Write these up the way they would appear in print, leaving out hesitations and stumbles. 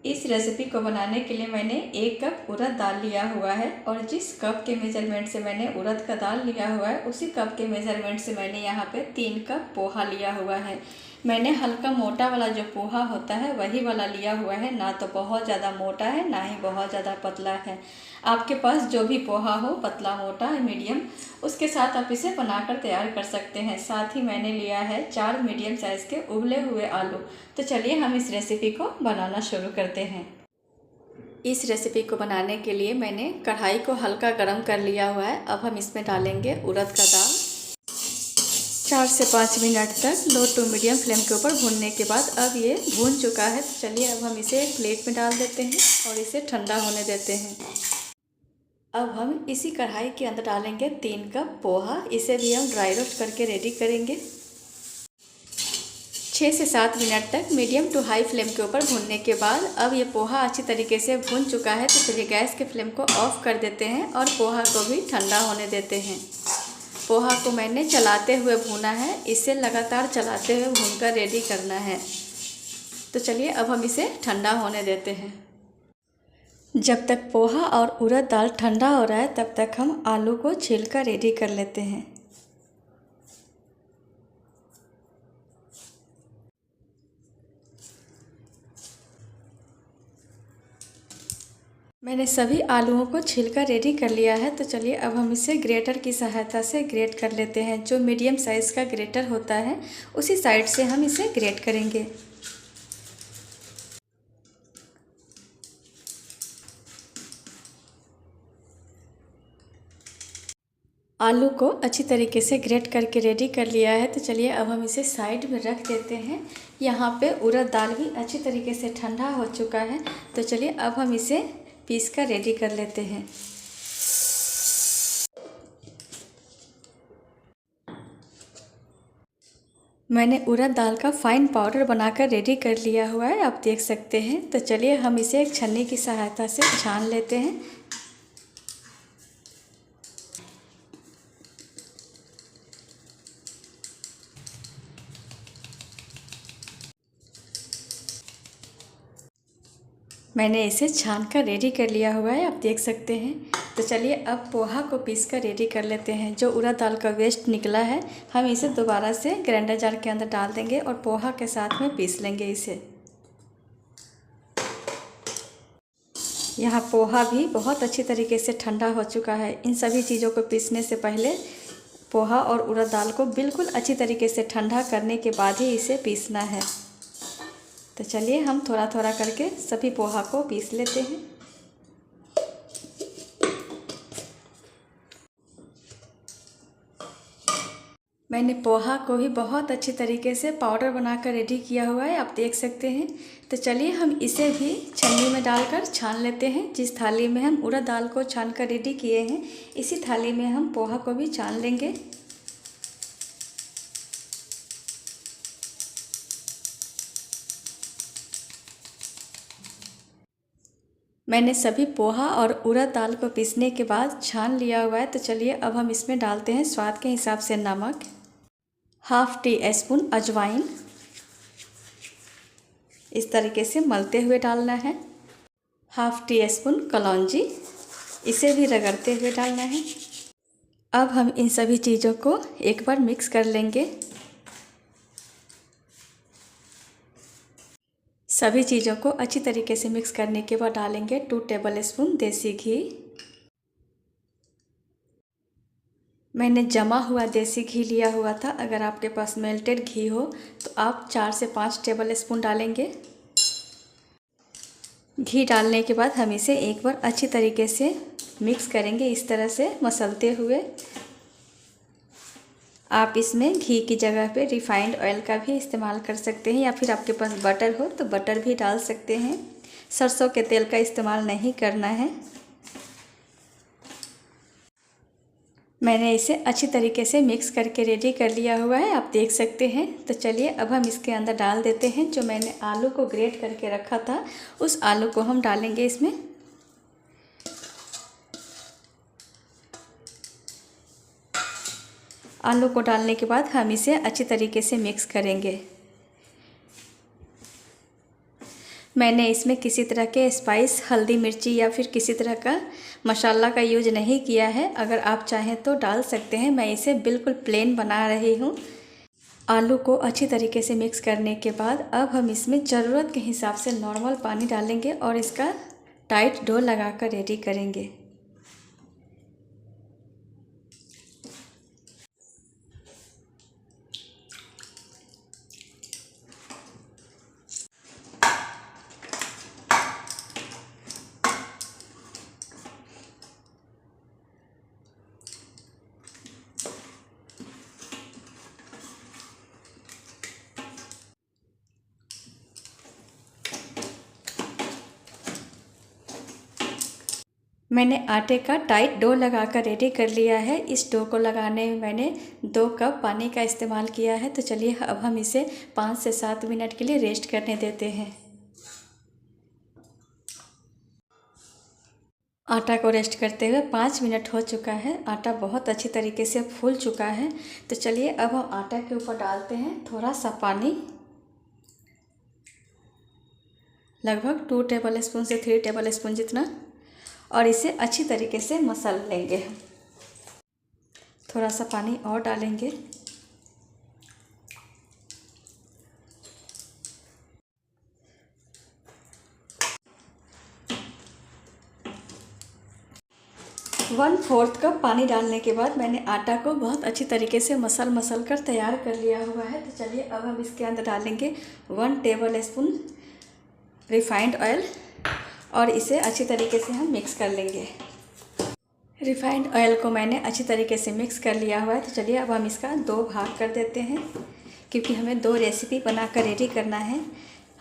इस रेसिपी को बनाने के लिए मैंने 1 कप उड़द दाल लिया हुआ है और जिस कप के मेज़रमेंट से मैंने उड़द का दाल लिया हुआ है उसी कप के मेज़रमेंट से मैंने यहाँ पे 3 कप पोहा लिया हुआ है। मैंने हल्का मोटा वाला जो पोहा होता है वही वाला लिया हुआ है, ना तो बहुत ज़्यादा मोटा है ना ही बहुत ज़्यादा पतला है। आपके पास जो भी पोहा हो, पतला मोटा मीडियम, उसके साथ आप इसे बनाकर तैयार कर सकते हैं। साथ ही मैंने लिया है 4 मीडियम साइज़ के उबले हुए आलू। तो चलिए हम इस रेसिपी को बनाना शुरू करते हैं। इस रेसिपी को बनाने के लिए मैंने कढ़ाई को हल्का गर्म कर लिया हुआ है। अब हम इसमें डालेंगे उड़द का दाल। 4 से 5 मिनट तक लो टू मीडियम फ्लेम के ऊपर भूनने के बाद अब ये भून चुका है। तो चलिए अब हम इसे एक प्लेट में डाल देते हैं और इसे ठंडा होने देते हैं। अब हम इसी कढ़ाई के अंदर डालेंगे 3 कप पोहा। इसे भी हम ड्राई रोस्ट करके रेडी करेंगे। 6 से 7 मिनट तक मीडियम टू हाई फ्लेम के ऊपर भूनने के बाद अब ये पोहा अच्छी तरीके से भून चुका है। तो चलिए गैस के फ्लेम को ऑफ कर देते हैं और पोहा को भी ठंडा होने देते हैं। पोहा को मैंने चलाते हुए भूना है, इसे लगातार चलाते हुए भूनकर रेडी करना है। तो चलिए अब हम इसे ठंडा होने देते हैं। जब तक पोहा और उड़द दाल ठंडा हो रहा है तब तक हम आलू को छीलकर रेडी कर लेते हैं। मैंने सभी आलूओं को छीलकर रेडी कर लिया है। तो चलिए अब हम इसे ग्रेटर की सहायता से ग्रेट कर लेते हैं। जो मीडियम साइज़ का ग्रेटर होता है उसी साइड से हम इसे ग्रेट करेंगे। आलू को अच्छी तरीके से ग्रेट करके रेडी कर लिया है। तो चलिए अब हम इसे साइड में रख देते हैं। यहाँ पे उड़द दाल भी अच्छी तरीके से ठंडा हो चुका है। तो चलिए अब हम इसे पीस कर रेडी कर लेते हैं। मैंने उड़द दाल का फाइन पाउडर बनाकर रेडी कर लिया हुआ है, आप देख सकते हैं। तो चलिए हम इसे एक छन्नी की सहायता से छान लेते हैं। मैंने इसे छान कर रेडी कर लिया हुआ है, आप देख सकते हैं। तो चलिए अब पोहा को पीस कर रेडी कर लेते हैं। जो उड़द दाल का वेस्ट निकला है हम इसे दोबारा से ग्राइंडर जार के अंदर डाल देंगे और पोहा के साथ में पीस लेंगे इसे। यहाँ पोहा भी बहुत अच्छी तरीके से ठंडा हो चुका है। इन सभी चीज़ों को पीसने से पहले पोहा और उड़द दाल को बिल्कुल अच्छी तरीके से ठंडा करने के बाद ही इसे पीसना है। तो चलिए हम थोड़ा थोड़ा करके सभी पोहा को पीस लेते हैं। मैंने पोहा को भी बहुत अच्छी तरीके से पाउडर बनाकर रेडी किया हुआ है, आप देख सकते हैं। तो चलिए हम इसे भी छन्नी में डालकर छान लेते हैं। जिस थाली में हम उड़द दाल को छान कर रेडी किए हैं इसी थाली में हम पोहा को भी छान लेंगे। मैंने सभी पोहा और उड़द दाल को पीसने के बाद छान लिया हुआ है। तो चलिए अब हम इसमें डालते हैं स्वाद के हिसाब से नमक, हाफ टी स्पून अजवाइन, इस तरीके से मलते हुए डालना है। हाफ टी स्पून कलौंजी, इसे भी रगड़ते हुए डालना है। अब हम इन सभी चीज़ों को एक बार मिक्स कर लेंगे। सभी चीज़ों को अच्छी तरीके से मिक्स करने के बाद डालेंगे 2 टेबल स्पून देसी घी। मैंने जमा हुआ देसी घी लिया हुआ था। अगर आपके पास मेल्टेड घी हो तो आप 4 से 5 टेबल स्पून डालेंगे। घी डालने के बाद हम इसे एक बार अच्छी तरीके से मिक्स करेंगे, इस तरह से मसलते हुए। आप इसमें घी की जगह पे रिफाइंड ऑयल का भी इस्तेमाल कर सकते हैं या फिर आपके पास बटर हो तो बटर भी डाल सकते हैं। सरसों के तेल का इस्तेमाल नहीं करना है। मैंने इसे अच्छी तरीके से मिक्स करके रेडी कर लिया हुआ है, आप देख सकते हैं। तो चलिए अब हम इसके अंदर डाल देते हैं जो मैंने आलू को ग्रेट करके रखा था, उस आलू को हम डालेंगे इसमें। आलू को डालने के बाद हम इसे अच्छी तरीके से मिक्स करेंगे। मैंने इसमें किसी तरह के स्पाइस, हल्दी, मिर्ची या फिर किसी तरह का मसाला का यूज नहीं किया है। अगर आप चाहें तो डाल सकते हैं। मैं इसे बिल्कुल प्लेन बना रही हूँ। आलू को अच्छी तरीके से मिक्स करने के बाद अब हम इसमें ज़रूरत के हिसाब से नॉर्मल पानी डालेंगे और इसका टाइट डो लगाकर रेडी करेंगे। मैंने आटे का टाइट डो लगाकर रेडी कर लिया है। इस डो को लगाने में मैंने 2 कप पानी का इस्तेमाल किया है। तो चलिए अब हम इसे 5 से 7 मिनट के लिए रेस्ट करने देते हैं। आटा को रेस्ट करते हुए 5 मिनट हो चुका है। आटा बहुत अच्छी तरीके से फूल चुका है। तो चलिए अब हम आटा के ऊपर डालते हैं थोड़ा सा पानी, लगभग 2 टेबल स्पून से 3 टेबल स्पून जितना, और इसे अच्छी तरीके से मसल लेंगे। थोड़ा सा पानी और डालेंगे। वन फोर्थ कप पानी डालने के बाद मैंने आटा को बहुत अच्छी तरीके से मसल कर तैयार कर लिया हुआ है। तो चलिए अब हम इसके अंदर डालेंगे 1 टेबल स्पून रिफाइंड ऑयल और इसे अच्छी तरीके से हम मिक्स कर लेंगे। रिफाइंड ऑयल को मैंने अच्छी तरीके से मिक्स कर लिया हुआ है। तो चलिए अब हम इसका 2 भाग कर देते हैं, क्योंकि हमें 2 रेसिपी बनाकर रेडी करना है।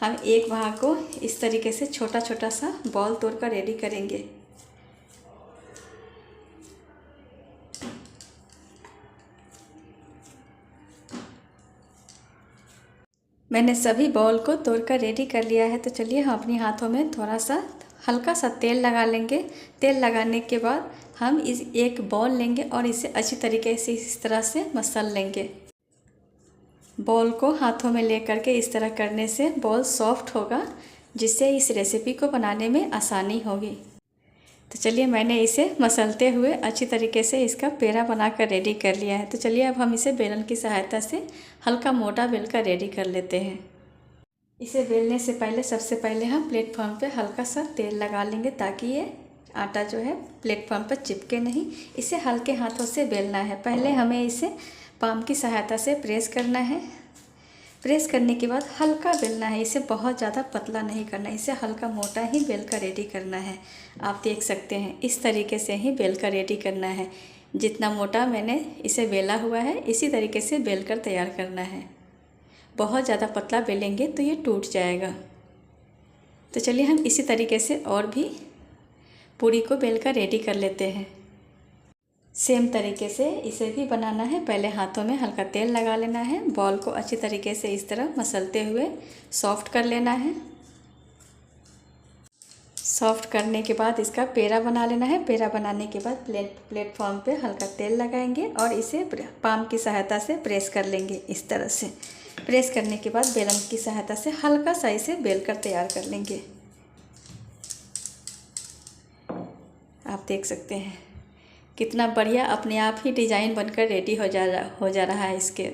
हम एक भाग को इस तरीके से छोटा छोटा सा बॉल तोड़कर रेडी करेंगे। मैंने सभी बॉल को तोड़कर रेडी कर लिया है। तो चलिए हम अपने हाथों में थोड़ा सा हल्का सा तेल लगा लेंगे। तेल लगाने के बाद हम इस एक बॉल लेंगे और इसे अच्छी तरीके से इस तरह से मसल लेंगे। बॉल को हाथों में लेकर के इस तरह करने से बॉल सॉफ्ट होगा, जिससे इस रेसिपी को बनाने में आसानी होगी। तो चलिए मैंने इसे मसलते हुए अच्छी तरीके से इसका पेड़ा बनाकर रेडी कर लिया है। तो चलिए अब हम इसे बेलन की सहायता से हल्का मोटा बेल कर रेडी कर लेते हैं। इसे बेलने से पहले सबसे पहले हम प्लेटफॉर्म पे हल्का सा तेल लगा लेंगे, ताकि ये आटा जो है प्लेटफॉर्म पर चिपके नहीं। इसे हल्के हाथों से बेलना है। पहले हमें इसे पाम की सहायता से प्रेस करना है। प्रेस करने के बाद हल्का बेलना है। इसे बहुत ज़्यादा पतला नहीं करना है, इसे हल्का मोटा ही बेल कर रेडी करना है। आप देख सकते हैं इस तरीके से ही बेल कर रेडी करना है। जितना मोटा मैंने इसे बेला हुआ है इसी तरीके से बेल कर तैयार करना है। बहुत ज़्यादा पतला बेलेंगे तो ये टूट जाएगा। तो चलिए हम इसी तरीके से और भी पूरी को बेल कर रेडी कर लेते हैं। सेम तरीके से इसे भी बनाना है। पहले हाथों में हल्का तेल लगा लेना है। बॉल को अच्छी तरीके से इस तरह मसलते हुए सॉफ्ट कर लेना है। सॉफ्ट करने के बाद इसका पेड़ा बना लेना है। पेड़ा बनाने के बाद प्लेटफॉर्म पे हल्का तेल लगाएंगे और इसे पाम की सहायता से प्रेस कर लेंगे। इस तरह से प्रेस करने के बाद बेलन की सहायता से हल्का सा इसे बेल कर तैयार कर लेंगे। आप देख सकते हैं कितना बढ़िया अपने आप ही डिज़ाइन बनकर रेडी हो जा रहा है इसके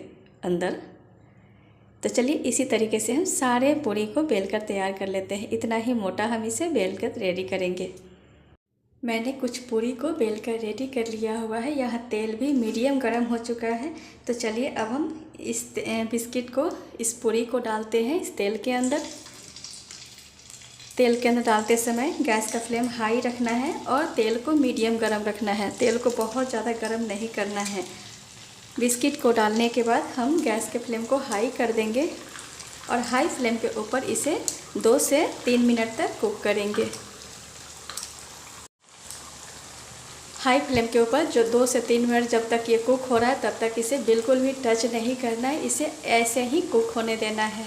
अंदर। तो चलिए इसी तरीके से हम सारे पूरी को बेल कर तैयार कर लेते हैं। इतना ही मोटा हम इसे बेल कर रेडी करेंगे। मैंने कुछ पूरी को बेल कर रेडी कर लिया हुआ है। यहाँ तेल भी मीडियम गर्म हो चुका है। तो चलिए अब हम इस बिस्किट को, इस पूरी को डालते हैं इस तेल के अंदर। तेल के अंदर डालते समय गैस का फ्लेम हाई रखना है और तेल को मीडियम गर्म रखना है। तेल को बहुत ज़्यादा गर्म नहीं करना है। बिस्किट को डालने के बाद हम गैस के फ्लेम को हाई कर देंगे और हाई फ्लेम के ऊपर इसे 2 से 3 मिनट तक कुक करेंगे। हाई फ्लेम के ऊपर जो 2 से 3 मिनट जब तक ये कुक हो रहा है तब तक इसे बिल्कुल भी टच नहीं करना है। इसे ऐसे ही कुक होने देना है।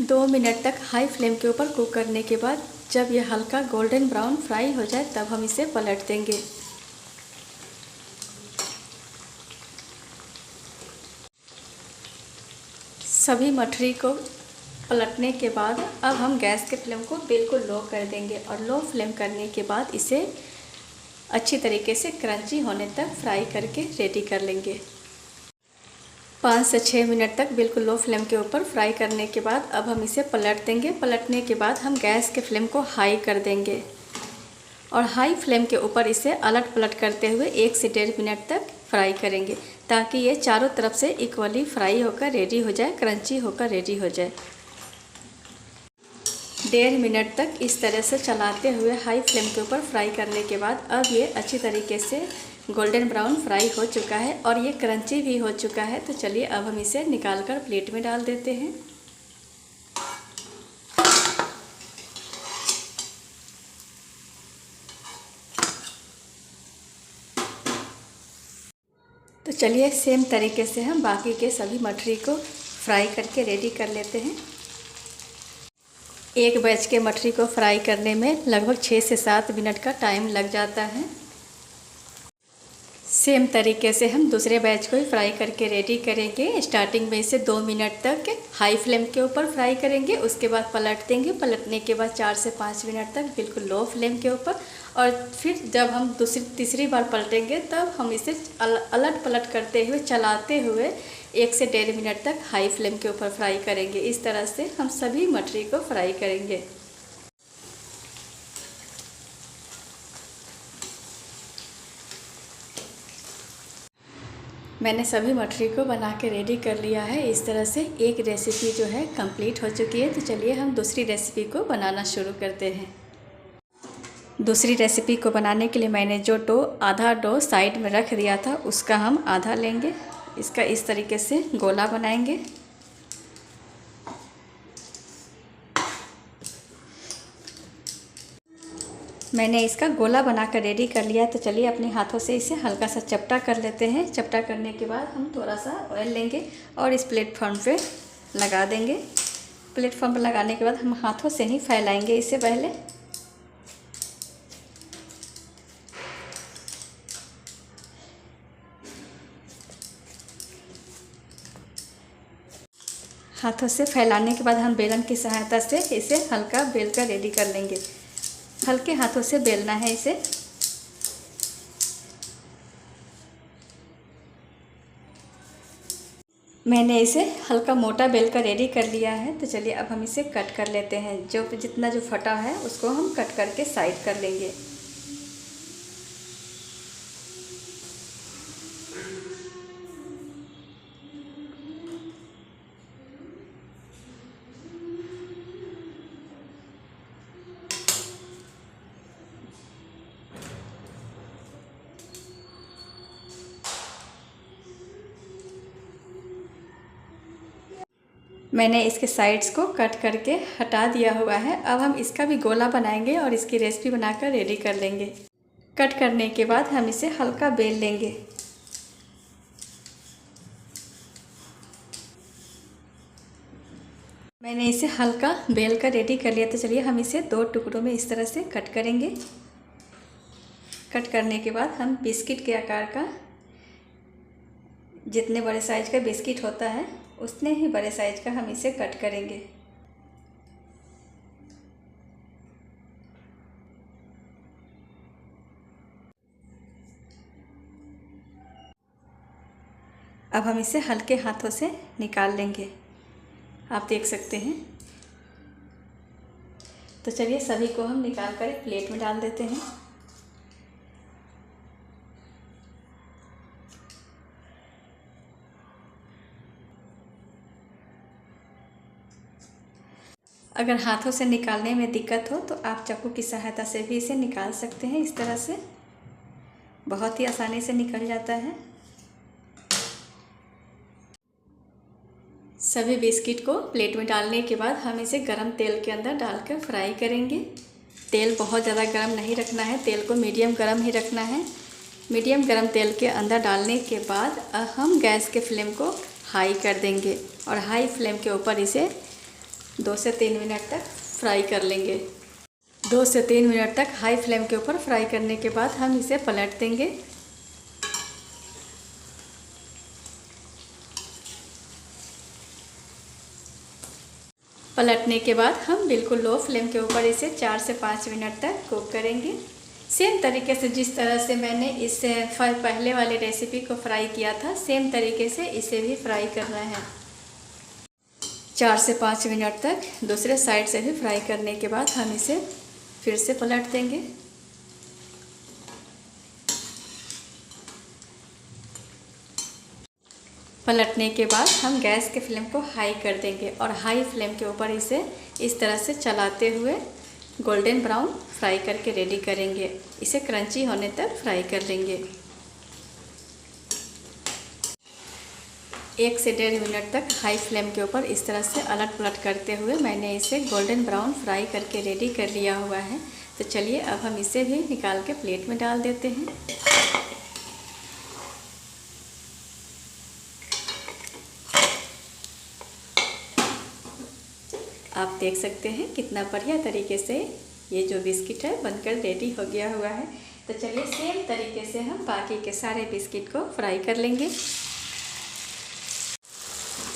2 मिनट तक हाई फ्लेम के ऊपर कुक करने के बाद जब ये हल्का गोल्डन ब्राउन फ्राई हो जाए तब हम इसे पलट देंगे। सभी मठरी को पलटने के बाद अब हम गैस के फ्लेम को बिल्कुल लो कर देंगे और लो फ्लेम करने के बाद इसे अच्छी तरीके से क्रंची होने तक फ्राई करके रेडी कर लेंगे। 5 से 6 मिनट तक बिल्कुल लो फ्लेम के ऊपर फ्राई करने के बाद अब हम इसे पलट देंगे। पलटने के बाद हम गैस के फ्लेम को हाई कर देंगे और हाई फ्लेम के ऊपर इसे अलट पलट करते हुए 1 से 1.5 मिनट तक फ्राई करेंगे ताकि ये चारों तरफ से इक्वली फ्राई होकर रेडी हो जाए, क्रंची होकर रेडी हो जाए। 1.5 मिनट तक इस तरह से चलाते हुए हाई फ्लेम के ऊपर फ्राई करने के बाद अब ये अच्छी तरीके से गोल्डन ब्राउन फ्राई हो चुका है और ये क्रंची भी हो चुका है। तो चलिए अब हम इसे निकाल कर प्लेट में डाल देते हैं। तो चलिए सेम तरीके से हम बाकी के सभी मठरी को फ्राई करके रेडी कर लेते हैं। एक बैच के मठरी को फ्राई करने में लगभग 6 से 7 मिनट का टाइम लग जाता है। सेम तरीके से हम दूसरे बैच को ही फ्राई करके रेडी करेंगे। स्टार्टिंग में इसे 2 मिनट तक हाई फ्लेम के ऊपर फ्राई करेंगे, उसके बाद पलट देंगे। पलटने के बाद 4 से 5 मिनट तक बिल्कुल लो फ्लेम के ऊपर, और फिर जब हम तीसरी बार पलटेंगे तब हम इसे अलट पलट करते हुए चलाते हुए 1 से 1.5 मिनट तक हाई फ्लेम के ऊपर फ्राई करेंगे। इस तरह से हम सभी मठरी को फ्राई करेंगे। मैंने सभी मठरी को बना के रेडी कर लिया है। इस तरह से एक रेसिपी जो है कंप्लीट हो चुकी है। तो चलिए हम दूसरी रेसिपी को बनाना शुरू करते हैं। दूसरी रेसिपी को बनाने के लिए मैंने जो आधा डो साइड में रख दिया था उसका हम आधा लेंगे। इसका इस तरीके से गोला बनाएंगे। मैंने इसका गोला बनाकर रेडी कर लिया। तो चलिए अपने हाथों से इसे हल्का सा चपटा कर लेते हैं। चपटा करने के बाद हम थोड़ा सा ऑयल लेंगे और इस प्लेटफॉर्म पे लगा देंगे। प्लेटफॉर्म पर लगाने के बाद हम हाथों से ही फैलाएंगे इसे पहले। हाथों से फैलाने के बाद हम बेलन की सहायता से इसे हल्का बेल कर रेडी कर लेंगे। हल्के हाथों से बेलना है इसे। मैंने इसे हल्का मोटा बेल कर रेडी कर लिया है। तो चलिए अब हम इसे कट कर लेते हैं। जितना जो फटा है उसको हम कट करके साइड कर लेंगे। मैंने इसके साइड्स को कट करके हटा दिया हुआ है। अब हम इसका भी गोला बनाएंगे और इसकी रेसिपी बनाकर रेडी कर लेंगे। कट करने के बाद हम इसे हल्का बेल लेंगे। मैंने इसे हल्का बेल कर रेडी कर लिया। तो चलिए हम इसे 2 टुकड़ों में इस तरह से कट करेंगे। कट करने के बाद हम बिस्किट के आकार का, जितने बड़े साइज का बिस्किट होता है उतने ही बड़े साइज का हम इसे कट करेंगे। अब हम इसे हल्के हाथों से निकाल लेंगे। आप देख सकते हैं। तो चलिए सभी को हम निकाल कर एक प्लेट में डाल देते हैं। अगर हाथों से निकालने में दिक्कत हो तो आप चाकू की सहायता से भी इसे निकाल सकते हैं। इस तरह से बहुत ही आसानी से निकल जाता है। सभी बिस्किट को प्लेट में डालने के बाद हम इसे गरम तेल के अंदर डालकर फ्राई करेंगे। तेल बहुत ज़्यादा गरम नहीं रखना है, तेल को मीडियम गरम ही रखना है। मीडियम गरम तेल के अंदर डालने के बाद हम गैस के फ्लेम को हाई कर देंगे और हाई फ्लेम के ऊपर इसे 2 से 3 मिनट तक फ्राई कर लेंगे। 2 से 3 मिनट तक हाई फ्लेम के ऊपर फ्राई करने के बाद हम इसे पलट देंगे। पलटने के बाद हम बिल्कुल लो फ्लेम के ऊपर इसे 4 से 5 मिनट तक कुक करेंगे। सेम तरीके से जिस तरह से मैंने इस पहले वाले रेसिपी को फ्राई किया था, सेम तरीके से इसे भी फ्राई करना है। 4 से 5 मिनट तक दूसरे साइड से भी फ्राई करने के बाद हम इसे फिर से पलट देंगे। पलटने के बाद हम गैस के फ्लेम को हाई कर देंगे और हाई फ्लेम के ऊपर इसे इस तरह से चलाते हुए गोल्डन ब्राउन फ्राई करके रेडी करेंगे। इसे क्रंची होने तक फ्राई कर लेंगे। 1 से 1.5 मिनट तक हाई फ्लेम के ऊपर इस तरह से अलट पलट करते हुए मैंने इसे गोल्डन ब्राउन फ्राई करके रेडी कर लिया हुआ है। तो चलिए अब हम इसे भी निकाल के प्लेट में डाल देते हैं। आप देख सकते हैं कितना बढ़िया तरीके से ये जो बिस्किट है बनकर रेडी हो गया हुआ है। तो चलिए सेम तरीके से हम बाकी के सारे बिस्किट को फ्राई कर लेंगे।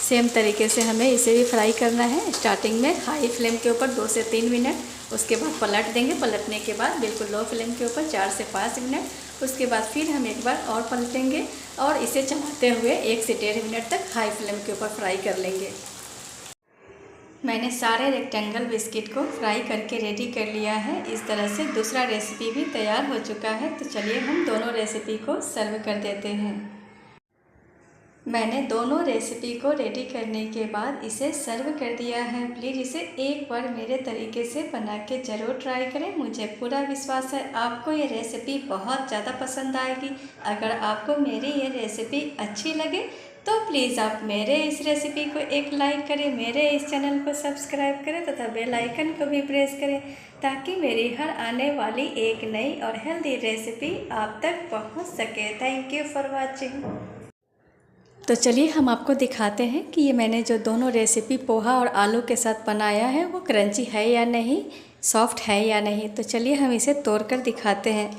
सेम तरीके से हमें इसे भी फ्राई करना है। स्टार्टिंग में हाई फ्लेम के ऊपर 2 से 3 मिनट, उसके बाद पलट देंगे। पलटने के बाद बिल्कुल लो फ्लेम के ऊपर 4 से 5 मिनट, उसके बाद फिर हम एक बार और पलटेंगे और इसे चलाते हुए 1 से 1.5 मिनट तक हाई फ्लेम के ऊपर फ्राई कर लेंगे। मैंने सारे रेक्टेंगल बिस्किट को फ्राई करके रेडी कर लिया है। इस तरह से दूसरा रेसिपी भी तैयार हो चुका है। तो चलिए हम दोनों रेसिपी को सर्व कर देते हैं। मैंने दोनों रेसिपी को रेडी करने के बाद इसे सर्व कर दिया है। प्लीज़ इसे एक बार मेरे तरीके से बना के ज़रूर ट्राई करें। मुझे पूरा विश्वास है आपको ये रेसिपी बहुत ज़्यादा पसंद आएगी। अगर आपको मेरी ये रेसिपी अच्छी लगे तो प्लीज़ आप मेरे इस रेसिपी को एक लाइक करें, मेरे इस चैनल को सब्सक्राइब करें तथा बेल आइकन को भी प्रेस करें ताकि मेरी हर आने वाली एक नई और हेल्दी रेसिपी आप तक पहुंच सके। Thank you for watching. तो चलिए हम आपको दिखाते हैं कि ये मैंने जो दोनों रेसिपी पोहा और आलू के साथ बनाया है वो क्रंची है या नहीं, सॉफ्ट है या नहीं। तो चलिए हम इसे तोड़कर दिखाते हैं।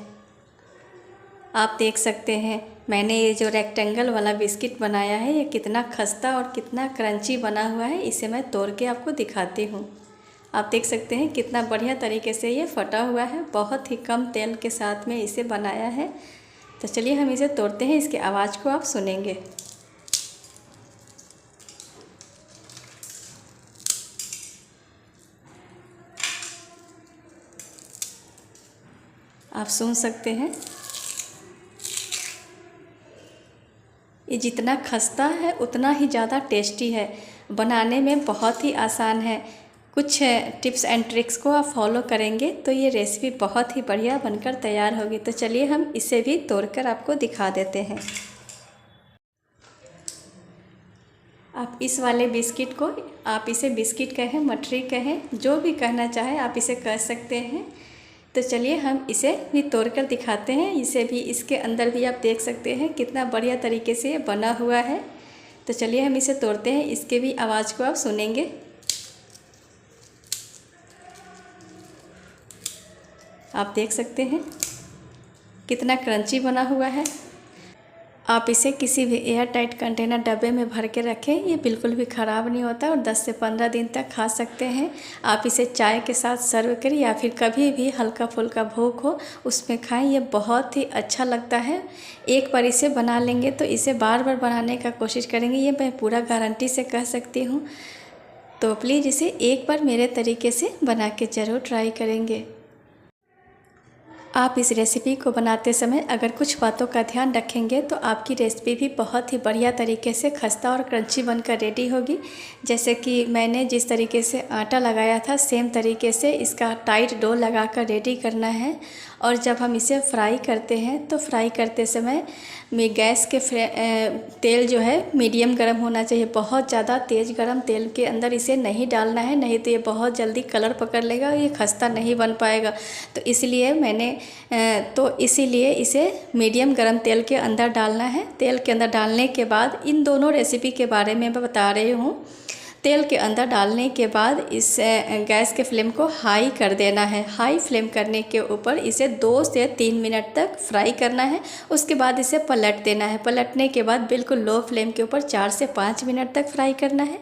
आप देख सकते हैं मैंने ये जो रेक्टेंगल वाला बिस्किट बनाया है ये कितना खस्ता और कितना क्रंची बना हुआ है। इसे मैं तोड़ के आपको दिखाती हूँ। आप देख सकते हैं कितना बढ़िया तरीके से ये फटा हुआ है। बहुत ही कम तेल के साथ में इसे बनाया है। तो चलिए हम इसे तोड़ते हैं। इसकी आवाज़ को आप सुनेंगे। आप सुन सकते हैं ये जितना खस्ता है उतना ही ज़्यादा टेस्टी है। बनाने में बहुत ही आसान है। कुछ टिप्स एंड ट्रिक्स को आप फॉलो करेंगे तो ये रेसिपी बहुत ही बढ़िया बनकर तैयार होगी। तो चलिए हम इसे भी तोड़कर आपको दिखा देते हैं। आप इस वाले बिस्किट को, आप इसे बिस्किट कहें, मठरी कहें, जो भी कहना चाहें आप इसे कह सकते हैं। तो चलिए हम इसे भी तोड़कर दिखाते हैं। इसे भी, इसके अंदर भी आप देख सकते हैं कितना बढ़िया तरीके से ये बना हुआ है। तो चलिए हम इसे तोड़ते हैं। इसके भी आवाज़ को आप सुनेंगे। आप देख सकते हैं कितना क्रंची बना हुआ है। आप इसे किसी भी एयर टाइट कंटेनर डब्बे में भर के रखें, ये बिल्कुल भी ख़राब नहीं होता और 10 से 15 दिन तक खा सकते हैं। आप इसे चाय के साथ सर्व करें या फिर कभी भी हल्का फुल्का भूख हो उसमें खाएं। ये बहुत ही अच्छा लगता है। एक बार इसे बना लेंगे तो इसे बार बार बनाने का कोशिश करेंगे, ये मैं पूरा गारंटी से कह सकती हूँ। तो प्लीज़ इसे एक बार मेरे तरीके से बना के ज़रूर ट्राई करेंगे। आप इस रेसिपी को बनाते समय अगर कुछ बातों का ध्यान रखेंगे तो आपकी रेसिपी भी बहुत ही बढ़िया तरीके से खस्ता और क्रंची बनकर रेडी होगी। जैसे कि मैंने जिस तरीके से आटा लगाया था सेम तरीके से इसका टाइट डो लगाकर रेडी करना है। और जब हम इसे फ्राई करते हैं तो फ्राई करते समय में गैस के तेल जो है मीडियम गर्म होना चाहिए। बहुत ज़्यादा तेज़ गर्म तेल के अंदर इसे नहीं डालना है, नहीं तो ये बहुत जल्दी कलर पकड़ लेगा और ये खस्ता नहीं बन पाएगा। तो इसीलिए इसे मीडियम गर्म तेल के अंदर डालना है। तेल के अंदर डालने के बाद इन दोनों रेसिपी के बारे में मैं बता रही हूँ। तेल के अंदर डालने के बाद इस गैस के फ्लेम को हाई कर देना है। हाई फ्लेम करने के ऊपर इसे 2 से 3 मिनट तक फ्राई करना है। उसके बाद इसे पलट देना है। पलटने के बाद बिल्कुल लो फ्लेम के ऊपर 4 से 5 मिनट तक फ्राई करना है।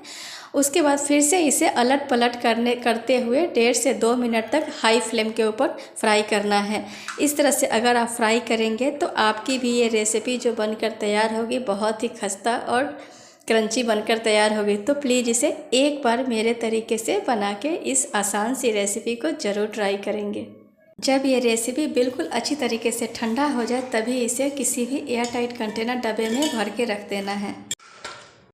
उसके बाद फिर से इसे अलट पलट करते हुए 1.5 से 2 मिनट तक हाई फ्लेम के ऊपर फ्राई करना है। इस तरह से अगर आप फ्राई करेंगे तो आपकी भी ये रेसिपी जो बनकर तैयार होगी बहुत ही खस्ता और क्रंची बनकर तैयार होगी। तो प्लीज़ इसे एक बार मेरे तरीके से बना के इस आसान सी रेसिपी को ज़रूर ट्राई करेंगे। जब ये रेसिपी बिल्कुल अच्छी तरीके से ठंडा हो जाए तभी इसे किसी भी एयर टाइट कंटेनर डब्बे में भर के रख देना है।